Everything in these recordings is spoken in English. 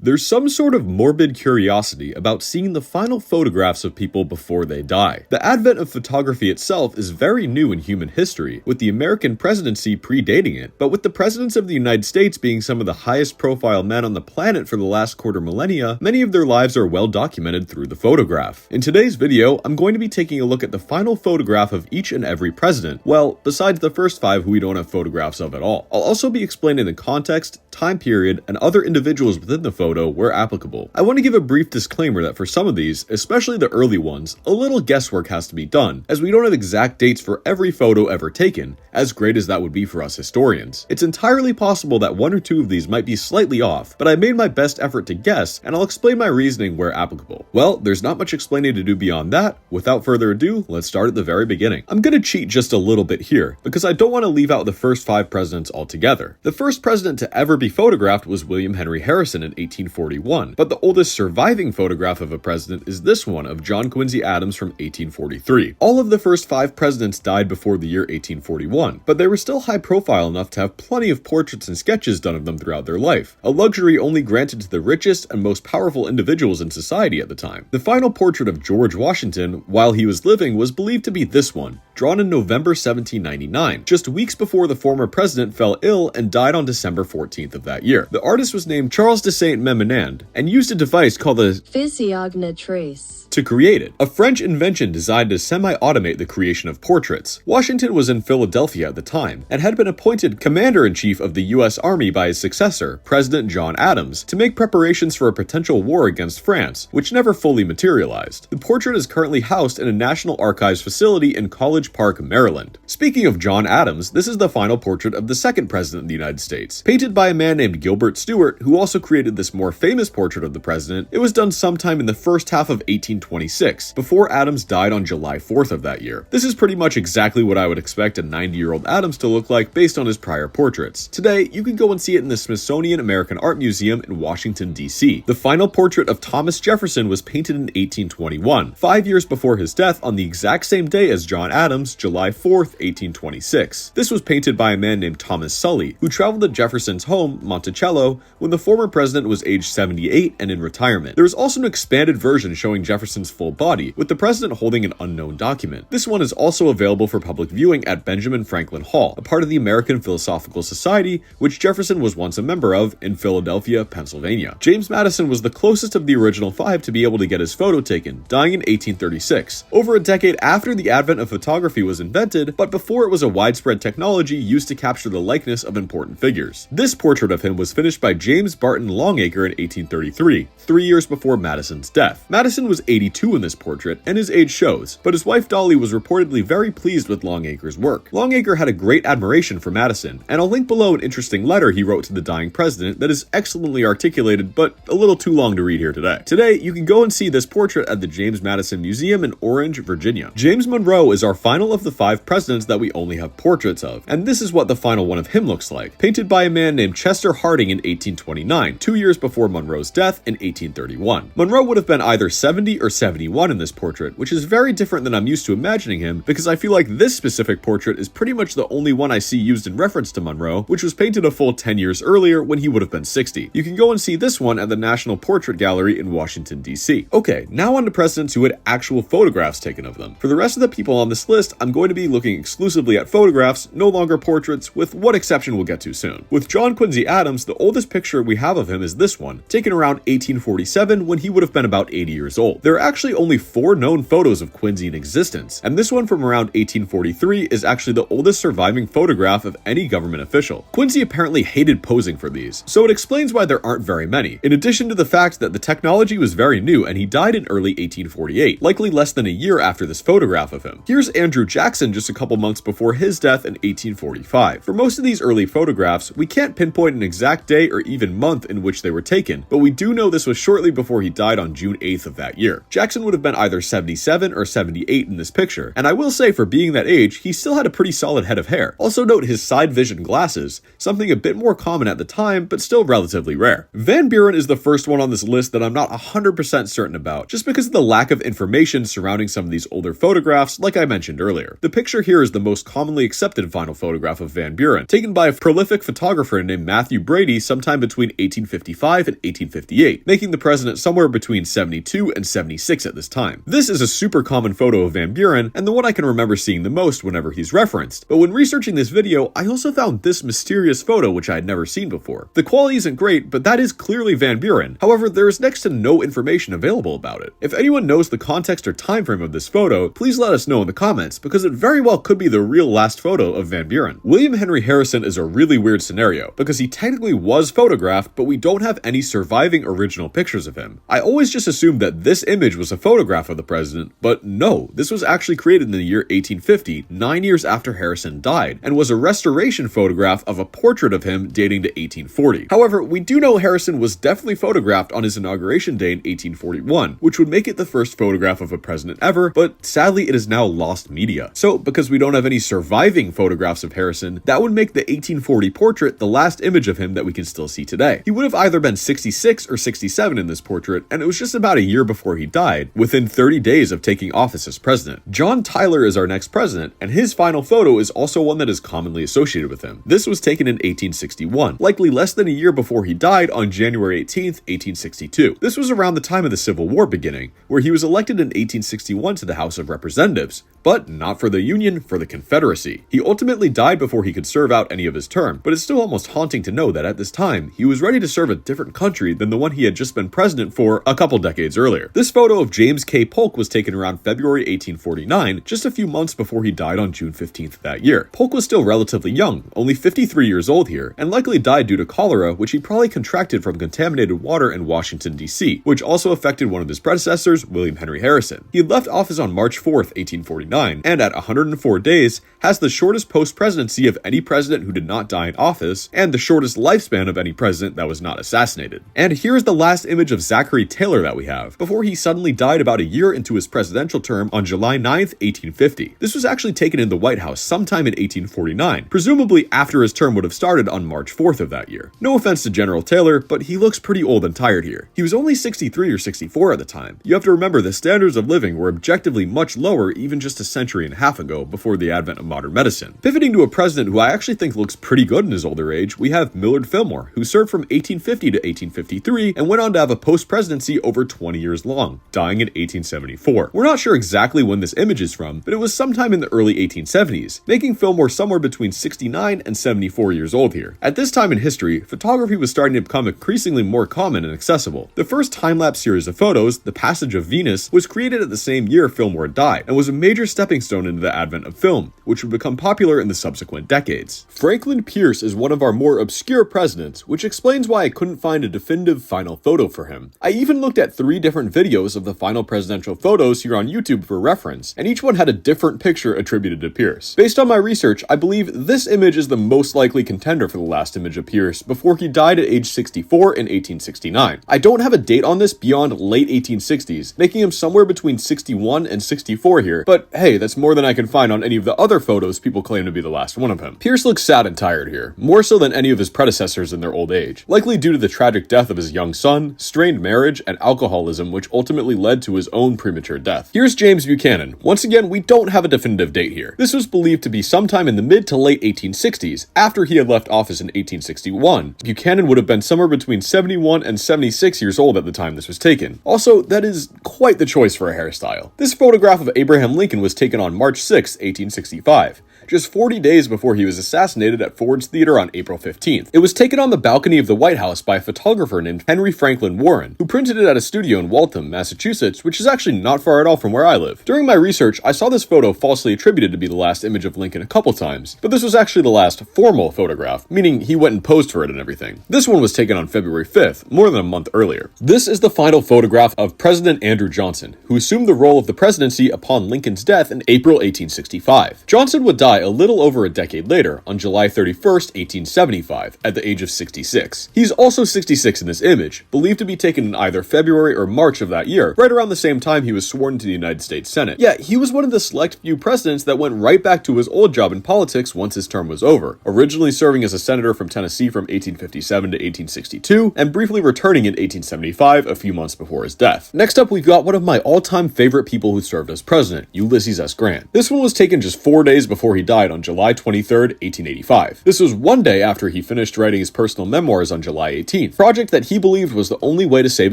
There's some sort of morbid curiosity about seeing the final photographs of people before they die. The advent of photography itself is very new in human history, with the American presidency predating it. But with the presidents of the United States being some of the highest profile men on the planet for the last quarter millennia, many of their lives are well documented through the photograph. In today's video, I'm going to be taking a look at the final photograph of each and every president. Well, besides the first 5 who we don't have photographs of at all. I'll also be explaining the context, time period, and other individuals within the photo where applicable. I want to give a brief disclaimer that for some of these, especially the early ones, a little guesswork has to be done, as we don't have exact dates for every photo ever taken, as great as that would be for us historians. It's entirely possible that 1 or 2 of these might be slightly off, but I made my best effort to guess, and I'll explain my reasoning where applicable. Well, there's not much explaining to do beyond that. Without further ado, let's start at the very beginning. I'm gonna cheat just a little bit here, because I don't want to leave out the first 5 presidents altogether. The first president to ever be photographed was William Henry Harrison in 1841, but the oldest surviving photograph of a president is this one of John Quincy Adams from 1843. All of the first 5 presidents died before the year 1841, but they were still high profile enough to have plenty of portraits and sketches done of them throughout their life, a luxury only granted to the richest and most powerful individuals in society at the time. The final portrait of George Washington, while he was living, was believed to be this one, drawn in November 1799, just weeks before the former president fell ill and died on December 14th of that year. The artist was named Charles de Saint-Meminand and used a device called the physiognotrace to create it, a French invention designed to semi-automate the creation of portraits. Washington was in Philadelphia at the time and had been appointed commander-in-chief of the U.S. Army by his successor, President John Adams, to make preparations for a potential war against France, which never fully materialized. The portrait is currently housed in a National Archives facility in College Park, Maryland. Speaking of John Adams, this is the final portrait of the second president of the United States. Painted by a man named Gilbert Stuart, who also created this more famous portrait of the president, it was done sometime in the first half of 1826, before Adams died on July 4th of that year. This is pretty much exactly what I would expect a 90-year-old Adams to look like based on his prior portraits. Today, you can go and see it in the Smithsonian American Art Museum in Washington, D.C. The final portrait of Thomas Jefferson was painted in 1821, 5 years before his death on the exact same day as John Adams, July 4th, 1826. This was painted by a man named Thomas Sully, who traveled to Jefferson's home, Monticello, when the former president was age 78 and in retirement. There is also an expanded version showing Jefferson's full body, with the president holding an unknown document. This one is also available for public viewing at Benjamin Franklin Hall, a part of the American Philosophical Society, which Jefferson was once a member of in Philadelphia, Pennsylvania. James Madison was the closest of the original 5 to be able to get his photo taken, dying in 1836, over a decade after the advent of photography was invented, but before it was a widespread technology used to capture the likeness of important figures. This portrait of him was finished by James Barton Longacre in 1833, 3 years before Madison's death. Madison was 82 in this portrait, and his age shows, but his wife Dolly was reportedly very pleased with Longacre's work. Longacre had a great admiration for Madison, and I'll link below an interesting letter he wrote to the dying president that is excellently articulated, but a little too long to read here today. Today, you can go and see this portrait at the James Madison Museum in Orange, Virginia. James Monroe is our final of the 5 presidents that we only have portraits of, and this is what the final one of him looks like, painted by a man named Chester Harding in 1829, 2 years before Monroe's death in 1831. Monroe would have been either 70 or 71 in this portrait, which is very different than I'm used to imagining him, because I feel like this specific portrait is pretty much the only one I see used in reference to Monroe, which was painted a full 10 years earlier when he would have been 60. You can go and see this one at the National Portrait Gallery in Washington, D.C. Okay, now on to presidents who had actual photographs taken of them. For the rest of the people on this list, I'm going to be looking exclusively at photographs, no longer portraits, with what exception we'll get to soon. With John Quincy Adams, the oldest picture we have of him is this one, taken around 1847 when he would have been about 80 years old. There are actually only 4 known photos of Quincy in existence, and this one from around 1843 is actually the oldest surviving photograph of any government official. Quincy apparently hated posing for these, so it explains why there aren't very many, in addition to the fact that the technology was very new and he died in early 1848, likely less than a year after this photograph of him. Here's Andrew Jackson just a couple months before his death in 1845. For most of these early photographs, we can't pinpoint an exact day or even month in which they were taken, but we do know this was shortly before he died on June 8th of that year. Jackson would have been either 77 or 78 in this picture, and I will say for being that age, he still had a pretty solid head of hair. Also note his side vision glasses, something a bit more common at the time, but still relatively rare. Van Buren is the first one on this list that I'm not 100% certain about, just because of the lack of information surrounding some of these older photographs, like I mentioned earlier. The picture here is the most commonly accepted final photograph of Van Buren, taken by a prolific photographer named Matthew Brady sometime between 1855 and 1858, making the president somewhere between 72 and 76 at this time. This is a super common photo of Van Buren, and the one I can remember seeing the most whenever he's referenced. But when researching this video, I also found this mysterious photo which I had never seen before. The quality isn't great, but that is clearly Van Buren. However, there is next to no information available about it. If anyone knows the context or time frame of this photo, please let us know in the comments, because it very well could be the real last photo of Van Buren. William Henry Harrison is a really weird scenario, because he technically was photographed, but we don't have any surviving original pictures of him. I always just assumed that this image was a photograph of the president, but no, this was actually created in the year 1850, 9 years after Harrison died, and was a restoration photograph of a portrait of him dating to 1840. However, we do know Harrison was definitely photographed on his inauguration day in 1841, which would make it the first photograph of a president ever, but sadly it is now lost media. So, because we don't have any surviving photographs of Harrison, that would make the 1840 portrait the last image of him that we can still see today. He would have either been 66 or 67 in this portrait, and it was just about a year before he died, within 30 days of taking office as president. John Tyler is our next president, and his final photo is also one that is commonly associated with him. This was taken in 1861, likely less than a year before he died on January 18th, 1862. This was around the time of the Civil War beginning, where he was elected in 1861 to the House of Representatives, but not for the Union, for the Confederacy. He ultimately died before he could serve out any of his term, but it's still almost haunting to know that at this time, he was ready to serve a different country than the one he had just been president for a couple decades earlier. This photo of James K. Polk was taken around February 1849, just a few months before he died on June 15th of that year. Polk was still relatively young, only 53 years old here, and likely died due to cholera, which he probably contracted from contaminated water in Washington, D.C., which also affected one of his predecessors, William Henry Harrison. He had left office on March 4th, 1849, and at 104 days, has the shortest post-presidency of any president who did not die in office, and the shortest lifespan of any president that was not assassinated. And here is the last image of Zachary Taylor that we have, before he suddenly died about a year into his presidential term on July 9th, 1850. This was actually taken in the White House sometime in 1849, presumably after his term would have started on March 4th of that year. No offense to General Taylor, but he looks pretty old and tired here. He was only 63 or 64 at the time. You have to remember the standards of living were objectively much lower even just a century and a half ago, before the advent of modern medicine. Pivoting to a president who I actually think looks pretty good in his older age, we have Millard Fillmore, who served from 1850 to 1853 and went on to have a post-presidency over 20 years long, dying in 1874. We're not sure exactly when this image is from, but it was sometime in the early 1870s, making Fillmore somewhere between 69 and 74 years old here. At this time in history, photography was starting to become increasingly more common and accessible. The first time-lapse series of photos, The Passage of Venus, was created at the same year Fillmore died, and was a major stepping stone into the advent of film, which would become popular in the subsequent decades. Franklin Pierce is one of our more obscure presidents, which explains why I couldn't find a definitive final photo for him. I even looked at 3 different videos of the final presidential photos here on YouTube for reference, and each one had a different picture attributed to Pierce. Based on my research, I believe this image is the most likely contender for the last image of Pierce before he died at age 64 in 1869. I don't have a date on this beyond late 1860s, making him somewhere between 61 and 64 here, but hey, that's more than I can find on any of the other photos people claim to be the last one of him. Pierce looks sad and tired here, more so than any of his predecessors in their old age, likely due to the tragic death of his young son, strained marriage, and alcoholism, which ultimately led to his own premature death. Here's James Buchanan. Once again, we don't have a definitive date here. This was believed to be sometime in the mid to late 1860s, after he had left office in 1861. Buchanan would have been somewhere between 71 and 76 years old at the time this was taken. Also, that is quite the choice for a hairstyle. This photograph of Abraham Lincoln was taken on March 6, 1865. Just 40 days before he was assassinated at Ford's Theater on April 15th. It was taken on the balcony of the White House by a photographer named Henry Franklin Warren, who printed it at a studio in Waltham, Massachusetts, which is actually not far at all from where I live. During my research, I saw this photo falsely attributed to be the last image of Lincoln a couple times, but this was actually the last formal photograph, meaning he went and posed for it and everything. This one was taken on February 5th, more than a month earlier. This is the final photograph of President Andrew Johnson, who assumed the role of the presidency upon Lincoln's death in April 1865. Johnson would die die a little over a decade later, on July 31st, 1875, at the age of 66. He's also 66 in this image, believed to be taken in either February or March of that year, right around the same time he was sworn into the United States Senate. Yeah, he was one of the select few presidents that went right back to his old job in politics once his term was over, originally serving as a senator from Tennessee from 1857 to 1862, and briefly returning in 1875, a few months before his death. Next up, we've got one of my all-time favorite people who served as president, Ulysses S. Grant. This one was taken just 4 days before he died on July 23rd, 1885. This was one day after he finished writing his personal memoirs on July 18th, project that he believed was the only way to save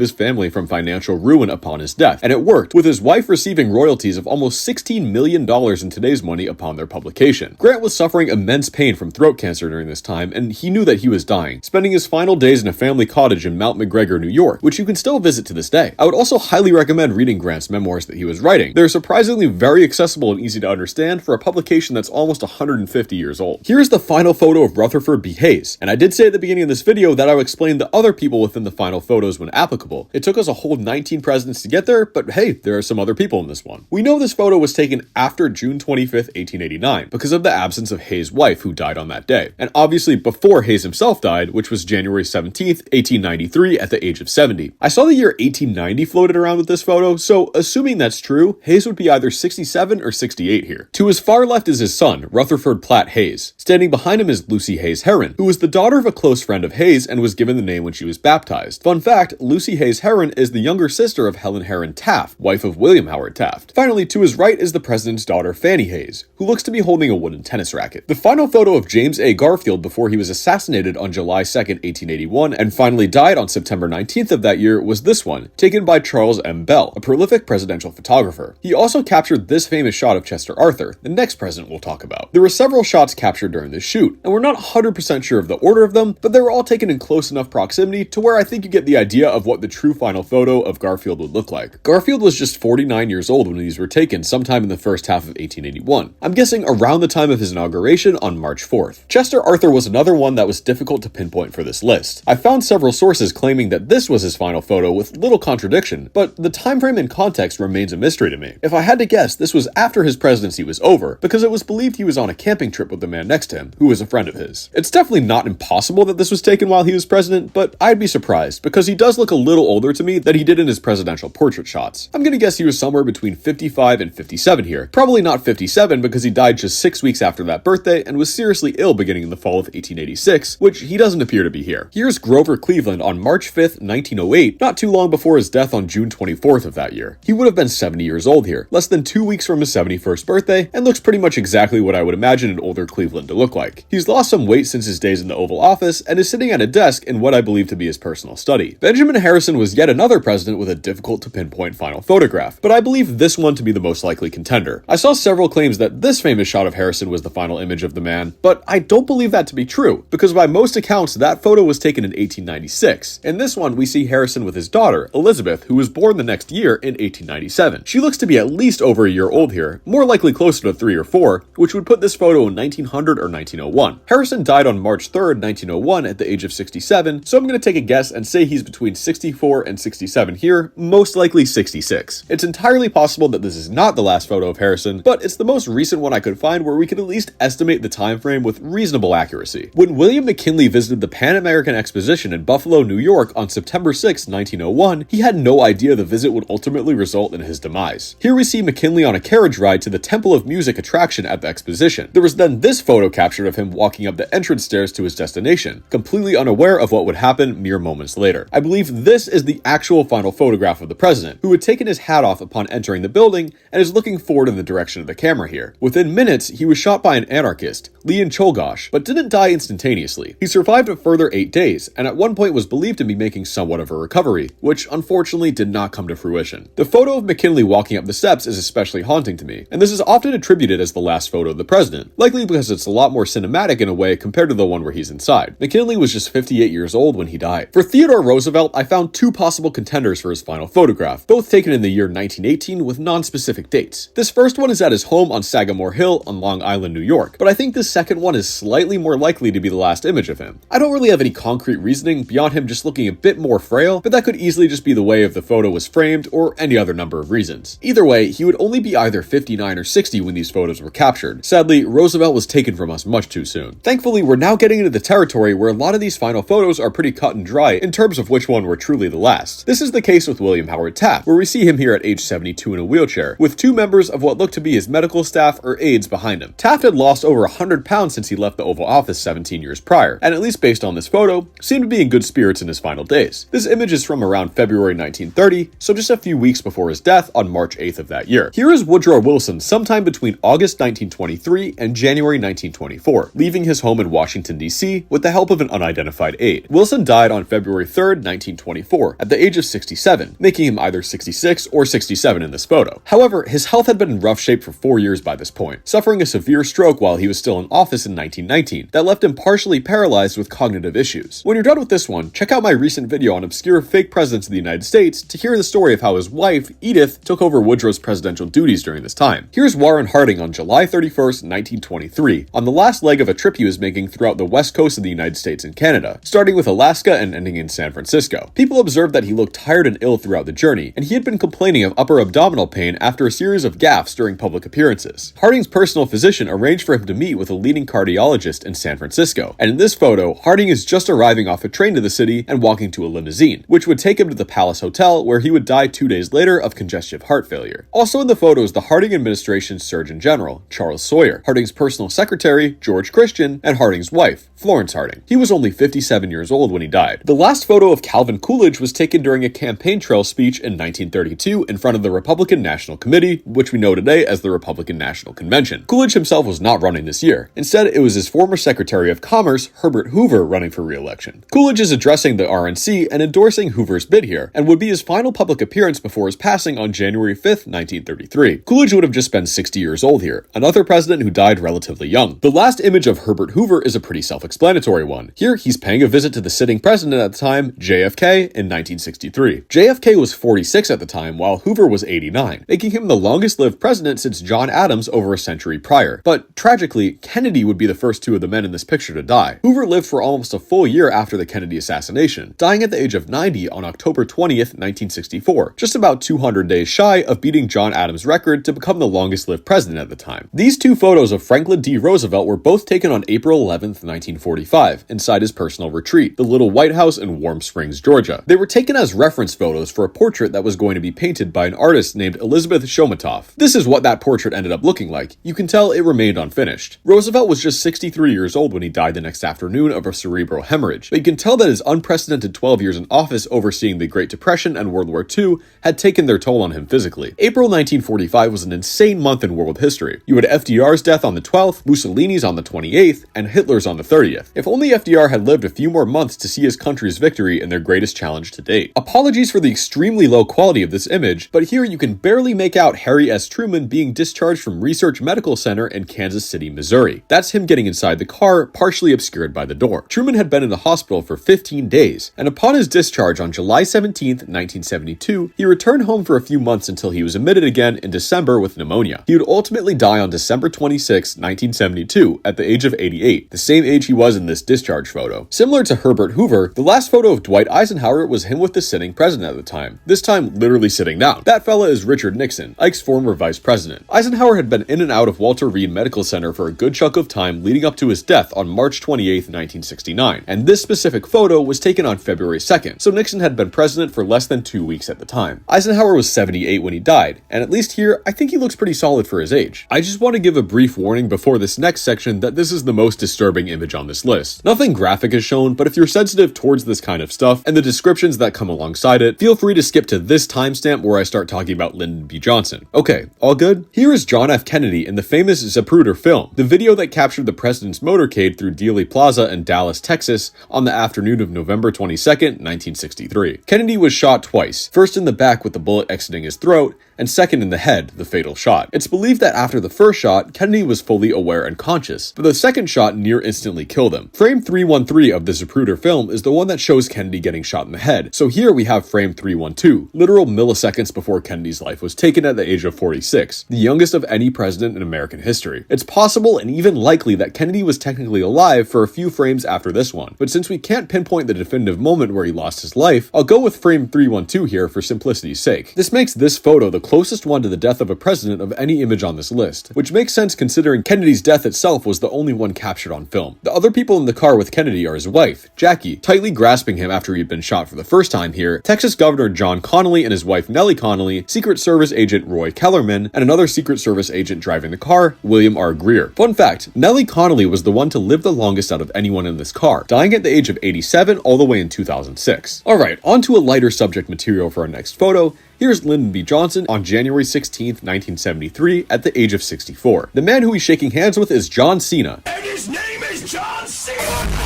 his family from financial ruin upon his death, and it worked, with his wife receiving royalties of almost $16 million in today's money upon their publication. Grant was suffering immense pain from throat cancer during this time, and he knew that he was dying, spending his final days in a family cottage in Mount McGregor, New York, which you can still visit to this day. I would also highly recommend reading Grant's memoirs that he was writing. They're surprisingly very accessible and easy to understand for a publication that's almost 150 years old. Here's the final photo of Rutherford B. Hayes, and I did say at the beginning of this video that I would explain the other people within the final photos when applicable. It took us a whole 19 presidents to get there, but hey, there are some other people in this one. We know this photo was taken after June 25th, 1889, because of the absence of Hayes' wife, who died on that day, and obviously before Hayes himself died, which was January 17th, 1893, at the age of 70. I saw the year 1890 floated around with this photo, so assuming that's true, Hayes would be either 67 or 68 here. To his far left is his son, Rutherford Platt Hayes. Standing behind him is Lucy Hayes Herron, who was the daughter of a close friend of Hayes and was given the name when she was baptized. Fun fact, Lucy Hayes Herron is the younger sister of Helen Herron Taft, wife of William Howard Taft. Finally, to his right is the president's daughter, Fannie Hayes, who looks to be holding a wooden tennis racket. The final photo of James A. Garfield before he was assassinated on July 2nd, 1881, and finally died on September 19th of that year was this one, taken by Charles M. Bell, a prolific presidential photographer. He also captured this famous shot of Chester Arthur, the next president we'll talk about. There were several shots captured during this shoot, and we're not 100% sure of the order of them, but they were all taken in close enough proximity to where I think you get the idea of what the true final photo of Garfield would look like. Garfield was just 49 years old when these were taken sometime in the first half of 1881. I'm guessing around the time of his inauguration on March 4th. Chester Arthur was another one that was difficult to pinpoint for this list. I found several sources claiming that this was his final photo with little contradiction, but the time frame and context remains a mystery to me. If I had to guess, this was after his presidency was over, because it was believed he was on a camping trip with the man next to him, who was a friend of his. It's definitely not impossible that this was taken while he was president, but I'd be surprised, because he does look a little older to me than he did in his presidential portrait shots. I'm gonna guess he was somewhere between 55 and 57 here. Probably not 57 because he died just 6 weeks after that birthday and was seriously ill beginning in the fall of 1886, which he doesn't appear to be here. Here's Grover Cleveland on March 5th, 1908, not too long before his death on June 24th of that year. He would have been 70 years old here, less than 2 weeks from his 71st birthday, and looks pretty much exactly what I would imagine an older Cleveland to look like. He's lost some weight since his days in the Oval Office and is sitting at a desk in what I believe to be his personal study. Benjamin Harrison was yet another president with a difficult to pinpoint final photograph, but I believe this one to be the most likely contender. I saw several claims that this famous shot of Harrison was the final image of the man, but I don't believe that to be true, because by most accounts that photo was taken in 1896. In this one, we see Harrison with his daughter, Elizabeth, who was born the next year in 1897. She looks to be at least over a year old here, more likely closer to 3 or 4, which would put this photo in 1900 or 1901. Harrison died on March 3rd, 1901 at the age of 67, so I'm going to take a guess and say he's between 64 and 67 here, most likely 66. It's entirely possible that this is not the last photo of Harrison, but it's the most recent one I could find where we could at least estimate the time frame with reasonable accuracy. When William McKinley visited the Pan American Exposition in Buffalo, New York on September 6, 1901, he had no idea the visit would ultimately result in his demise. Here we see McKinley on a carriage ride to the Temple of Music attraction at the exposition. There was then this photo captured of him walking up the entrance stairs to his destination, completely unaware of what would happen mere moments later. I believe this is the actual final photograph of the president, who had taken his hat off upon entering the building and is looking forward in the direction of the camera here. Within minutes, he was shot by an anarchist, Leon Czolgosz, but didn't die instantaneously. He survived a further 8 days, and at one point was believed to be making somewhat of a recovery, which unfortunately did not come to fruition. The photo of McKinley walking up the steps is especially haunting to me, and this is often attributed as the last photo of the president, likely because it's a lot more cinematic in a way compared to the one where he's inside. McKinley was just 58 years old when he died. For Theodore Roosevelt, I found 2 possible contenders for his final photograph, both taken in the year 1918 with non-specific dates. This first one is at his home on Sagamore Hill on Long Island, New York, but I think this second one is slightly more likely to be the last image of him. I don't really have any concrete reasoning beyond him just looking a bit more frail, but that could easily just be the way if the photo was framed or any other number of reasons. Either way, he would only be either 59 or 60 when these photos were captured, record. Sadly, Roosevelt was taken from us much too soon. Thankfully, we're now getting into the territory where a lot of these final photos are pretty cut and dry in terms of which one were truly the last. This is the case with William Howard Taft, where we see him here at age 72 in a wheelchair, with two members of what looked to be his medical staff or aides behind him. Taft had lost over 100 pounds since he left the Oval Office 17 years prior, and at least based on this photo, seemed to be in good spirits in his final days. This image is from around February 1930, so just a few weeks before his death on March 8th of that year. Here is Woodrow Wilson sometime between August 1923 and January 1924, leaving his home in Washington, D.C. with the help of an unidentified aide. Wilson died on February 3rd, 1924, at the age of 67, making him either 66 or 67 in this photo. However, his health had been in rough shape for 4 years by this point, suffering a severe stroke while he was still in office in 1919 that left him partially paralyzed with cognitive issues. When you're done with this one, check out my recent video on obscure fake presidents of the United States to hear the story of how his wife, Edith, took over Woodrow's presidential duties during this time. Here's Warren Harding on July 31st, 1923, on the last leg of a trip he was making throughout the west coast of the United States and Canada, starting with Alaska and ending in San Francisco. People observed that he looked tired and ill throughout the journey, and he had been complaining of upper abdominal pain after a series of gaffes during public appearances. Harding's personal physician arranged for him to meet with a leading cardiologist in San Francisco, and in this photo, Harding is just arriving off a train to the city and walking to a limousine, which would take him to the Palace Hotel, where he would die 2 days later of congestive heart failure. Also in the photo is the Harding administration's Surgeon General, Charles Sawyer, Harding's personal secretary, George Christian, and Harding's wife, Florence Harding. He was only 57 years old when he died. The last photo of Calvin Coolidge was taken during a campaign trail speech in 1932 in front of the Republican National Committee, which we know today as the Republican National Convention. Coolidge himself was not running this year. Instead, it was his former Secretary of Commerce, Herbert Hoover, running for re-election. Coolidge is addressing the RNC and endorsing Hoover's bid here, and would be his final public appearance before his passing on January 5th, 1933. Coolidge would have just been 60 years old here, another president who died relatively young. The last image of Herbert Hoover is a pretty self-explanatory one. Here, he's paying a visit to the sitting president at the time, JFK, in 1963. JFK was 46 at the time, while Hoover was 89, making him the longest-lived president since John Adams over a century prior. But tragically, Kennedy would be the first two of the men in this picture to die. Hoover lived for almost a full year after the Kennedy assassination, dying at the age of 90 on October 20th, 1964, just about 200 days shy of beating John Adams' record to become the longest-lived president at the time. These two photos of Franklin D. Roosevelt were both taken on April 11th, 1945, inside his personal retreat, the Little White House in Warm Springs, Georgia. They were taken as reference photos for a portrait that was going to be painted by an artist named Elizabeth Shomatoff. This is what that portrait ended up looking like. You can tell it remained unfinished. Roosevelt was just 63 years old when he died the next afternoon of a cerebral hemorrhage, but you can tell that his unprecedented 12 years in office overseeing the Great Depression and World War II had taken their toll on him physically. April 1945 was an insane month in world history. You had FDR's death on the 12th, Mussolini's on the 28th, and Hitler's on the 30th. If only FDR had lived a few more months to see his country's victory in their greatest challenge to date. Apologies for the extremely low quality of this image, but here you can barely make out Harry S. Truman being discharged from Research Medical Center in Kansas City, Missouri. That's him getting inside the car, partially obscured by the door. Truman had been in the hospital for 15 days, and upon his discharge on July 17th, 1972, he returned home for a few months until he was admitted again in December with pneumonia. He would ultimately die on December 26, 1972, at the age of 88, the same age he was in this discharge photo. Similar to Herbert Hoover, the last photo of Dwight Eisenhower was him with the sitting president at the time, this time literally sitting down. That fella is Richard Nixon, Ike's former vice president. Eisenhower had been in and out of Walter Reed Medical Center for a good chunk of time leading up to his death on March 28, 1969, and this specific photo was taken on February 2nd, so Nixon had been president for less than 2 weeks at the time. Eisenhower was 78 when he died, and at least here, I think he looks pretty solid for his age. I just want to give a brief warning before this next section that this is the most disturbing image on this list. Nothing graphic is shown, but if you're sensitive towards this kind of stuff and the descriptions that come alongside it, feel free to skip to this timestamp where I start talking about Lyndon B. Johnson. Okay, all good? Here is John F. Kennedy in the famous Zapruder film, the video that captured the president's motorcade through Dealey Plaza in Dallas, Texas on the afternoon of November 22nd, 1963. Kennedy was shot twice, first in the back with the bullet exiting his throat, and second in the head, the fatal shot. It's believed that after the first shot, Kennedy was fully aware and conscious, but the second shot near instantly killed him. Frame 313 of the Zapruder film is the one that shows Kennedy getting shot in the head, so here we have frame 312, literal milliseconds before Kennedy's life was taken at the age of 46, the youngest of any president in American history. It's possible and even likely that Kennedy was technically alive for a few frames after this one, but since we can't pinpoint the definitive moment where he lost his life, I'll go with frame 312 here for simplicity's sake. This makes this photo the closest one to the death of a president of any image on this list, which makes sense considering Kennedy's death itself was the only one captured on film. The other people in the car with Kennedy are his wife, Jackie, tightly grasping him after he'd been shot for the first time here, Texas Governor John Connally and his wife Nellie Connally, Secret Service agent Roy Kellerman, and another Secret Service agent driving the car, William R. Greer. Fun fact, Nellie Connally was the one to live the longest out of anyone in this car, dying at the age of 87 all the way in 2006. Alright, on to a lighter subject material for our next photo. Here's Lyndon B. Johnson on January 16, 1973, at the age of 64. The man who he's shaking hands with is John Cena. And his name is John Cena!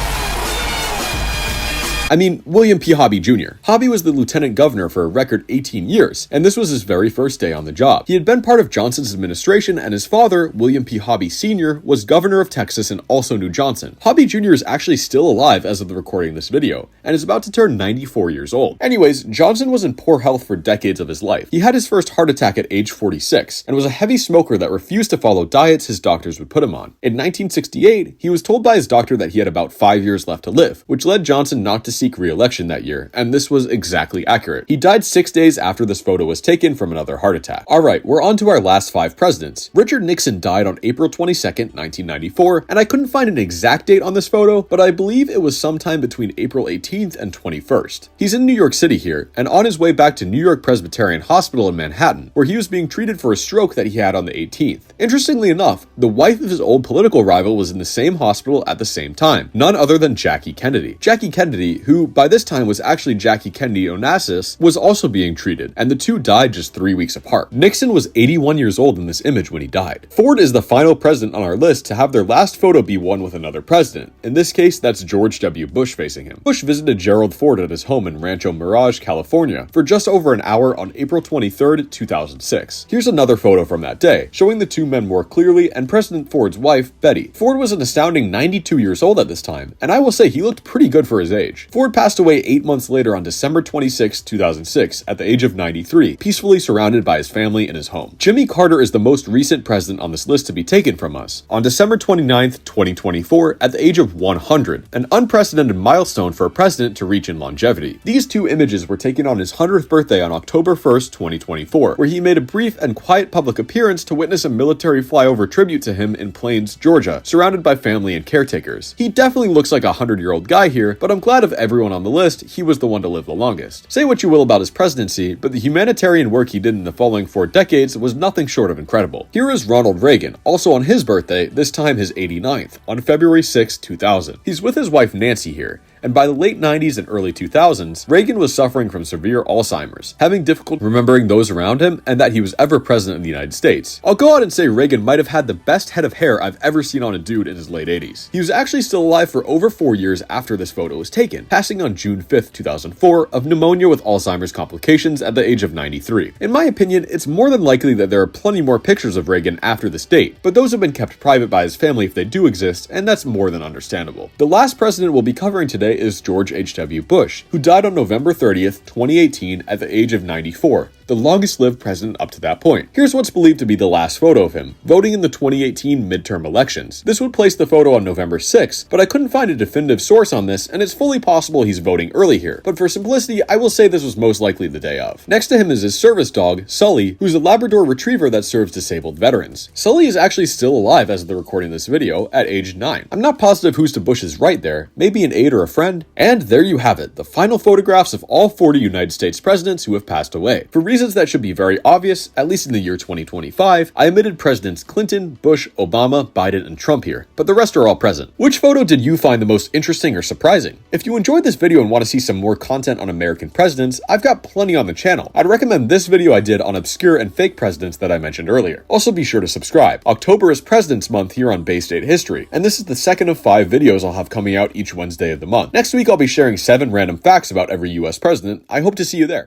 I mean, William P. Hobby Jr. Hobby was the lieutenant governor for a record 18 years, and this was his very first day on the job. He had been part of Johnson's administration, and his father, William P. Hobby Sr., was governor of Texas and also knew Johnson. Hobby Jr. is actually still alive as of the recording of this video, and is about to turn 94 years old. Anyways, Johnson was in poor health for decades of his life. He had his first heart attack at age 46, and was a heavy smoker that refused to follow diets his doctors would put him on. In 1968, he was told by his doctor that he had about 5 years left to live, which led Johnson not to seek re-election that year, and this was exactly accurate. He died 6 days after this photo was taken from another heart attack. Alright, we're on to our last 5 presidents. Richard Nixon died on April 22nd, 1994, and I couldn't find an exact date on this photo, but I believe it was sometime between April 18th and 21st. He's in New York City here, and on his way back to New York Presbyterian Hospital in Manhattan, where he was being treated for a stroke that he had on the 18th. Interestingly enough, the wife of his old political rival was in the same hospital at the same time, none other than Jackie Kennedy. Jackie Kennedy, who by this time was actually Jackie Kennedy Onassis, was also being treated, and the two died just 3 weeks apart. Nixon was 81 years old in this image when he died. Ford is the final president on our list to have their last photo be one with another president. In this case, that's George W. Bush facing him. Bush visited Gerald Ford at his home in Rancho Mirage, California, for just over an hour on April 23, 2006. Here's another photo from that day, showing the two men more clearly and President Ford's wife, Betty. Ford was an astounding 92 years old at this time, and I will say he looked pretty good for his age. Ford passed away 8 months later on December 26, 2006, at the age of 93, peacefully surrounded by his family in his home. Jimmy Carter is the most recent president on this list to be taken from us. On December 29, 2024, at the age of 100, an unprecedented milestone for a president to reach in longevity. These two images were taken on his 100th birthday on October 1, 2024, where he made a brief and quiet public appearance to witness a military flyover tribute to him in Plains, Georgia, surrounded by family and caretakers. He definitely looks like a 100-year-old guy here, but I'm glad of everyone on the list, he was the one to live the longest. Say what you will about his presidency, but the humanitarian work he did in the following 4 decades was nothing short of incredible. Here is Ronald Reagan, also on his birthday, this time his 89th, on February 6, 2000. He's with his wife Nancy here, and by the late 90s and early 2000s, Reagan was suffering from severe Alzheimer's, having difficulty remembering those around him and that he was ever president of the United States. I'll go out and say Reagan might have had the best head of hair I've ever seen on a dude in his late 80s. He was actually still alive for over 4 years after this photo was taken, passing on June 5, 2004 of pneumonia with Alzheimer's complications at the age of 93. In my opinion, it's more than likely that there are plenty more pictures of Reagan after this date, but those have been kept private by his family if they do exist, and that's more than understandable. The last president we'll be covering today is George H.W. Bush, who died on November 30th, 2018 at the age of 94. The longest-lived president up to that point. Here's what's believed to be the last photo of him, voting in the 2018 midterm elections. This would place the photo on November 6th, but I couldn't find a definitive source on this, and it's fully possible he's voting early here. But for simplicity, I will say this was most likely the day of. Next to him is his service dog, Sully, who's a Labrador Retriever that serves disabled veterans. Sully is actually still alive as of the recording of this video, at age 9. I'm not positive who's to Bush's right there, maybe an aide or a friend. And there you have it, the final photographs of all 40 United States presidents who have passed away. For reasons that should be very obvious, at least in the year 2025, I omitted Presidents Clinton, Bush, Obama, Biden, and Trump here, but the rest are all present. Which photo did you find the most interesting or surprising? If you enjoyed this video and want to see some more content on American presidents, I've got plenty on the channel. I'd recommend this video I did on obscure and fake presidents that I mentioned earlier. Also be sure to subscribe. October is President's Month here on Bay State History, and this is the second of 5 videos I'll have coming out each Wednesday of the month. Next week I'll be sharing 7 random facts about every US president. I hope to see you there.